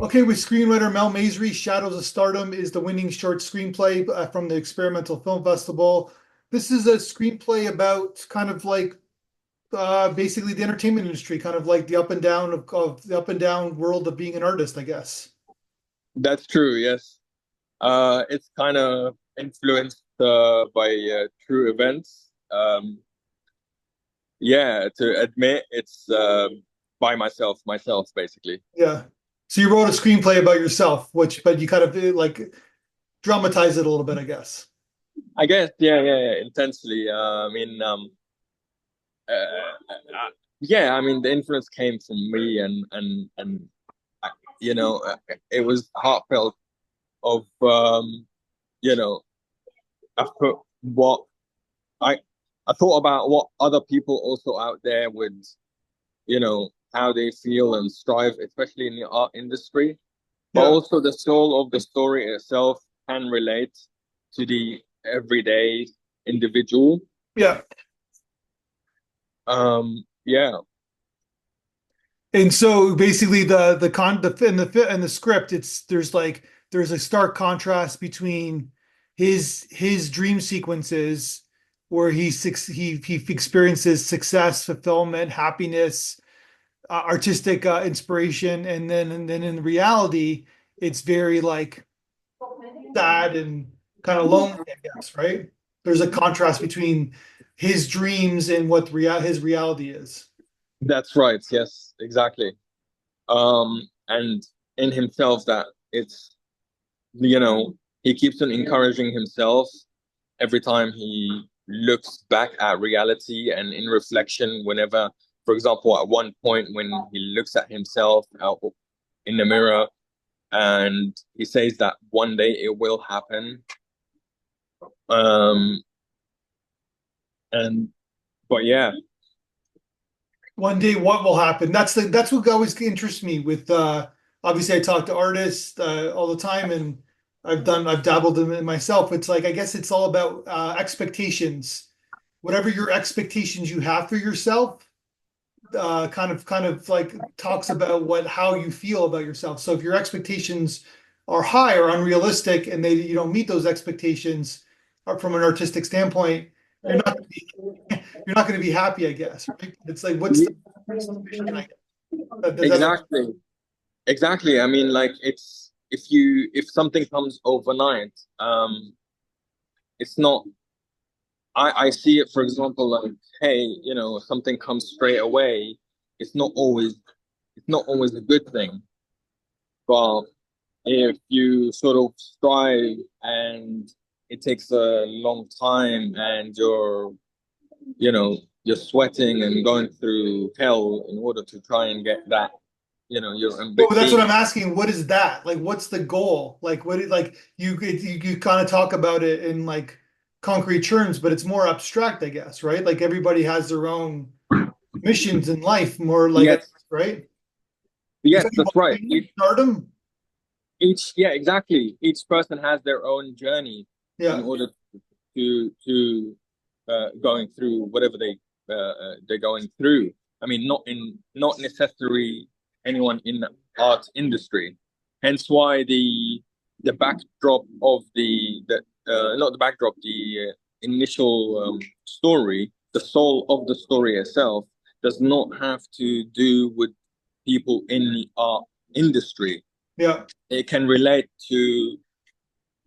Okay, with screenwriter Mel Masry, Shadows of Stardom is the winning short screenplay from the Experimental Film Festival. This is a screenplay about kind of like basically the entertainment industry, kind of like the up and down of the up and down world of being an artist, I guess. That's true, yes. It's kind of influenced by true events. Yeah, to admit it's by myself basically. Yeah. So you wrote a screenplay about yourself, which but you kind of like dramatize it a little bit, I guess. I guess, yeah, intensely. Yeah, I mean, the influence came from me, and uh, you know, uh, it was heartfelt. Of you know, I put what I I thought about what other people also out there would, how they feel and strive, especially in the art industry. But Yeah. also the soul of the story itself can relate to the everyday individual. Yeah. Yeah, And so basically the con the script it's there's a stark contrast between his dream sequences where he experiences success, fulfillment, happiness, artistic inspiration, and then in reality it's very like sad and kind of lonely, I guess, right? There's a contrast between his dreams and what his reality is. that's right. Yes, exactly. And in himself that it's, he keeps on encouraging himself every time he looks back at reality and in reflection whenever, for example, at one point when he looks at himself out in the mirror and he says that one day it will happen. Um, and but yeah, One day what will happen? That's what always interests me with obviously I talk to artists all the time, and I've dabbled in it myself. It's like I guess it's all about expectations. Whatever your expectations you have for yourself, kind of like talks about what how you feel about yourself. So if your expectations are high or unrealistic and they you don't meet those expectations from an artistic standpoint, you're not gonna be, you're not going to be happy, I guess, right? It's like what's the situation, I guess. Does that make sense? exactly, exactly. I mean, like if something comes overnight, it's not. I see it, for example, like, hey, something comes straight away. It's not always it's not always a good thing. But if you sort of strive and it takes a long time and you're sweating and going through hell in order to try and get that, your Well, that's what I'm being. asking. What is that? Like, what's the goal? Like, like you kind of talk about it in like concrete terms, but it's more abstract, I guess, right? Like everybody has their own missions in life, more like, Yes, right? Is yes, that that's right. stardom? Yeah, exactly. Each person has their own journey in Yeah. order to going through whatever they're going through. I mean, not necessarily anyone in the art industry. Hence why the backdrop of the not the backdrop, the initial story, the soul of the story itself does not have to do with people in the art industry. Yeah. It can relate to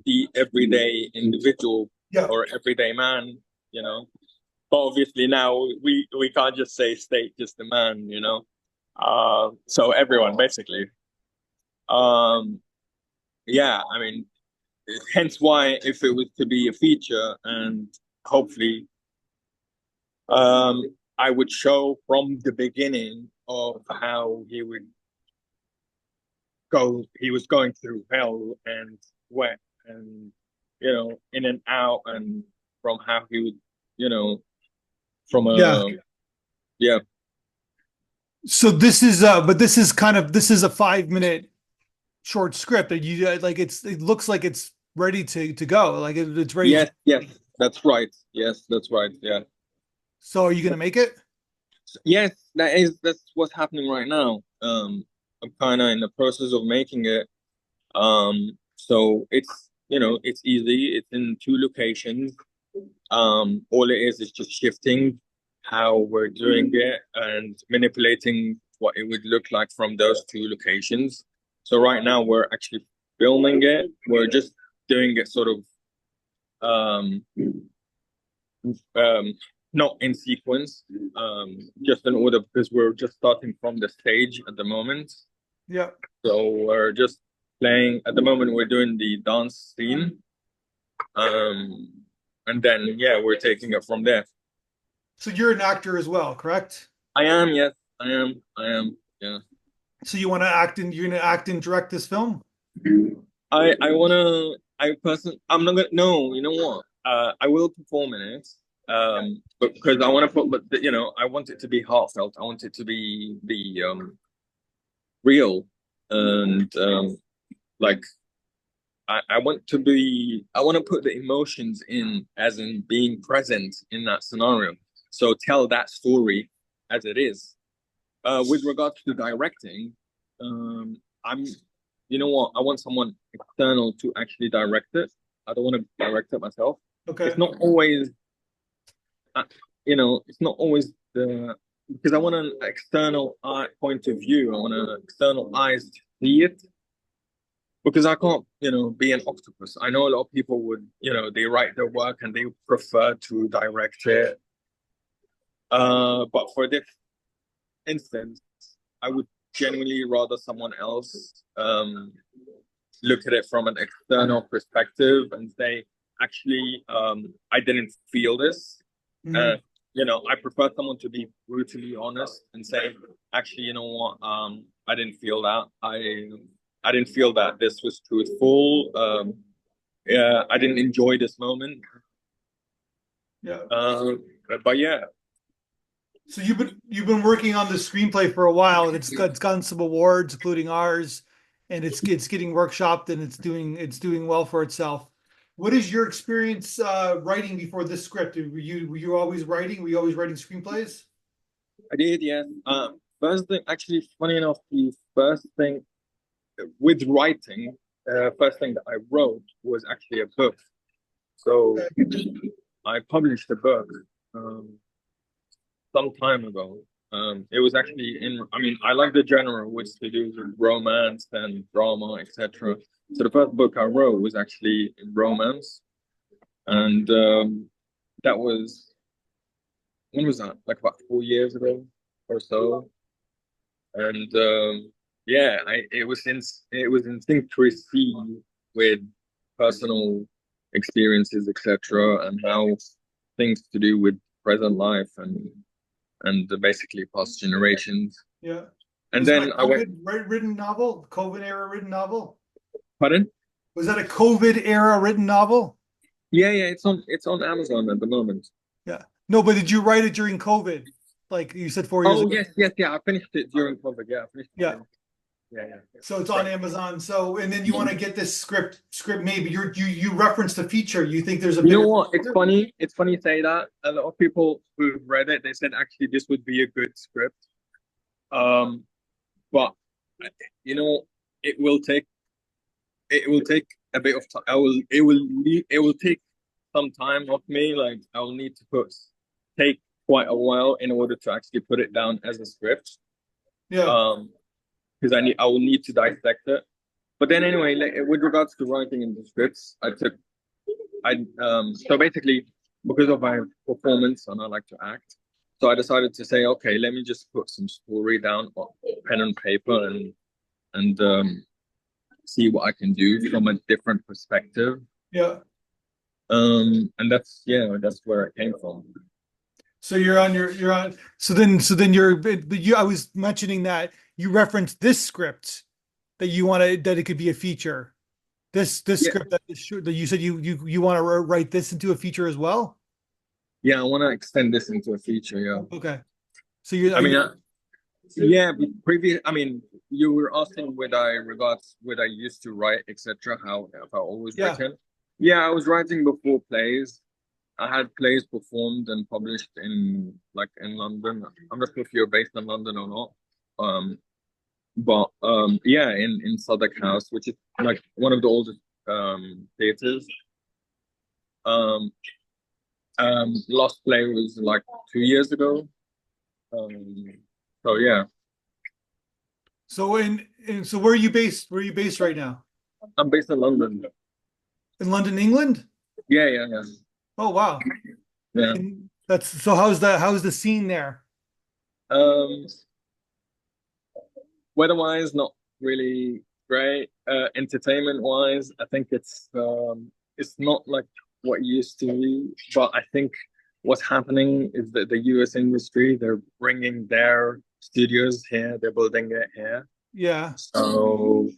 the everyday individual Yeah. or everyday man, you know. But obviously now we can't just say state just the man. So everyone basically. Um, yeah, I mean, hence why if it was to be a feature and hopefully I would show from the beginning of how he was going through hell and sweat and in and out, and from how he would, you know from Yeah. a yeah. So this is but this is a 5 minute short script that you like it looks like it's ready to go. Like it's ready to. Yes, yes, that's right. Yes, that's right. Yeah. So are you gonna make it? Yes, that's what's happening right now. I'm kind of in the process of making it. So it's, it's easy. It's in two locations. All it is just shifting how we're doing it and manipulating what it would look like from those two locations. So right now we're actually filming it. We're just doing it sort of um um not in sequence, just in order because we're just starting from the stage at the moment. Yeah. So we're just playing at the moment. We're doing the dance scene, um, and then yeah, we're taking it from there. So you're an actor as well, correct? I am, yes, I am, yeah. So you want to act in, you're gonna act and direct this film? I wanna. I'm not gonna. No, you know what? I will perform in it. But because I want to put, but I want it to be heartfelt. I want it to be real, and like I want to be. I want to put the emotions in, as in being present in that scenario. So tell that story as it is. With regards to directing, I'm, you know what? I want someone external to actually direct it. I don't want to direct it myself. Okay. It's not always, uh, it's not always the because I want an external eye point of view. I want an external eyes to see it because I can't, be an octopus. I know a lot of people would, they write their work and they prefer to direct it. But for this instance, I would genuinely rather someone else look at it from an external perspective and say, actually, I didn't feel this. Uh, Mhm. I prefer someone to be brutally honest and say, actually, you know what, I didn't feel that. I didn't feel that this was truthful. Yeah, I didn't enjoy this moment. Yeah. Uh, but yeah, So you've been working on the screenplay for a while, and it's gotten some awards, including ours, and it's getting workshopped and it's doing well for itself. What is your experience writing before this script? Were you always writing? Were you always writing screenplays? I did. Yeah. First thing, actually, funny enough, the first thing with writing, first thing that I wrote was actually a book. So I published a book um, some time ago. It was actually I mean, I like the genre which to do with romance and drama, etc. So the first book I wrote was actually in romance, and that was when was that? Like about 4 years ago or so. And yeah, it was instinctually with personal experiences, etc., and how things to do with present life and basically past generations. Yeah. And Was that a then I went, COVID written novel? COVID era written novel? pardon? Was that a COVID era written novel? Yeah, yeah, it's on Amazon at the moment. Yeah. No, but did you write it during COVID? Like you said 4 years Oh ago. yes, yes, yeah. I finished it during COVID. Yeah, I finished it Yeah. during. Yeah, yeah, yeah. So it's on Amazon. So and then you want to get this script made, but you referenced a feature. You think there's a You know bigger what? It's picture? funny. It's funny you say that. A lot of people who've read it, they said actually this would be a good script. Um, but you know, it will take it will take a bit of time. It will take some time of me. Like I will need to take quite a while in order to actually put it down as a script. Yeah. Um, because I will need to dissect it. But then anyway, like, with regards to writing in the scripts, so basically because of my performance and I like to act, so I decided to say, okay, let me just put some story down on pen and paper and see what I can do from a different perspective. Yeah. And that's where it came from. So you're on. So then I was mentioning that you referenced this script that you want to that it could be a feature. This Yeah, script that you said you want to write this into a feature as well. yeah, I want to extend this into a feature. Yeah, Okay. So you're I are you mean, yeah, previous. I mean, you were asking would I used to write, etc. How have I always yeah. written? Yeah, I was writing before plays. I had plays performed and published in London. I'm not sure if you're based in London or not. Um, But yeah, in Southwark House, which is like one of the oldest theaters. Um, last play was like 2 years ago. Um, so yeah, So so where are you based? Where are you based right now? I'm based in London. In London, England? Yeah, yeah, yeah, Oh wow. yeah. And that's so how's the scene there? Um, weather-wise, not really great. Entertainment-wise, I think it's not like what it used to be. But I think what's happening is that the US industry, they're bringing their studios here, they're building it here. Yeah. So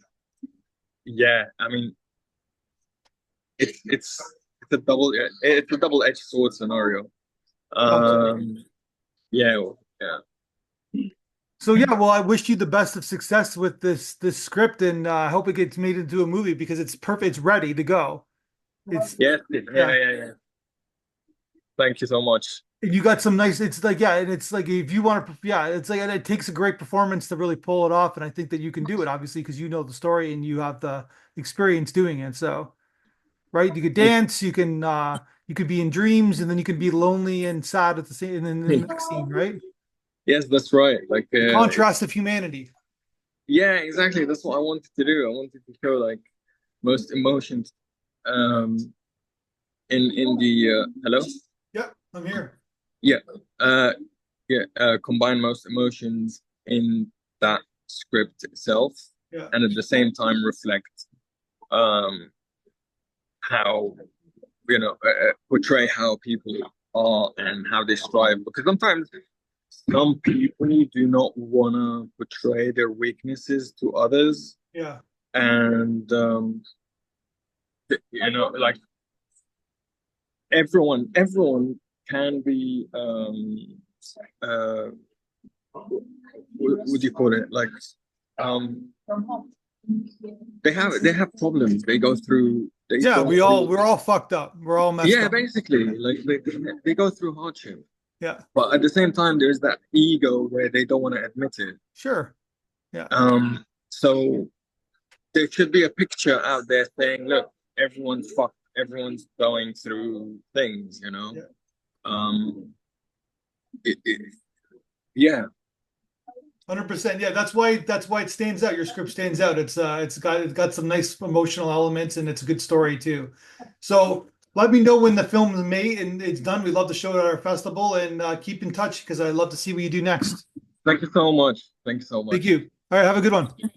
yeah, I mean, it's it's a double-edged sword scenario. Absolutely. Um, yeah, yeah. So yeah, well, I wish you the best of success with this script, and I hope it gets made into a movie because it's perfect. It's ready to go. It's Yes, yeah, yeah. yeah, yeah. Thank you so much. You got some nice. It's like yeah, and it's like if you want to, yeah, it's like it takes a great performance to really pull it off, and I think that you can do it, obviously, because you know the story and you have the experience doing it. So right, you could dance, you could be in dreams, and then you could be lonely and sad at the same, and then in the next scene, right? Yes, that's right. Like, The contrast of humanity. yeah, exactly. That's what I wanted to do. I wanted to show like most emotions, um, in the hello. Yep, I'm here. Yeah, uh, yeah. Combine most emotions in that script itself, Yeah. and at the same time reflect um how portray how people are and how they strive. Because sometimes some people do not want to portray their weaknesses to others, Yeah. and like everyone can be what would you call it, like um they have problems, they Yeah, go through. we're all fucked up. We're all messed Yeah, up. basically, like they go through hardship, Yeah, but at the same time there's that ego where they don't want to admit it. sure. Yeah. So there should be a picture out there saying, look, everyone's fucked, everyone's going through things, you know. Yeah. Um, it, it, yeah, 100%. Yeah, that's why it stands out. Your script stands out. It's got some nice emotional elements and it's a good story too. So let me know when the film is made and it's done. We'd love to show it at our festival and keep in touch because I'd love to see what you do next. thank you so much. Thank you so Thank much. you. All right, have a good one.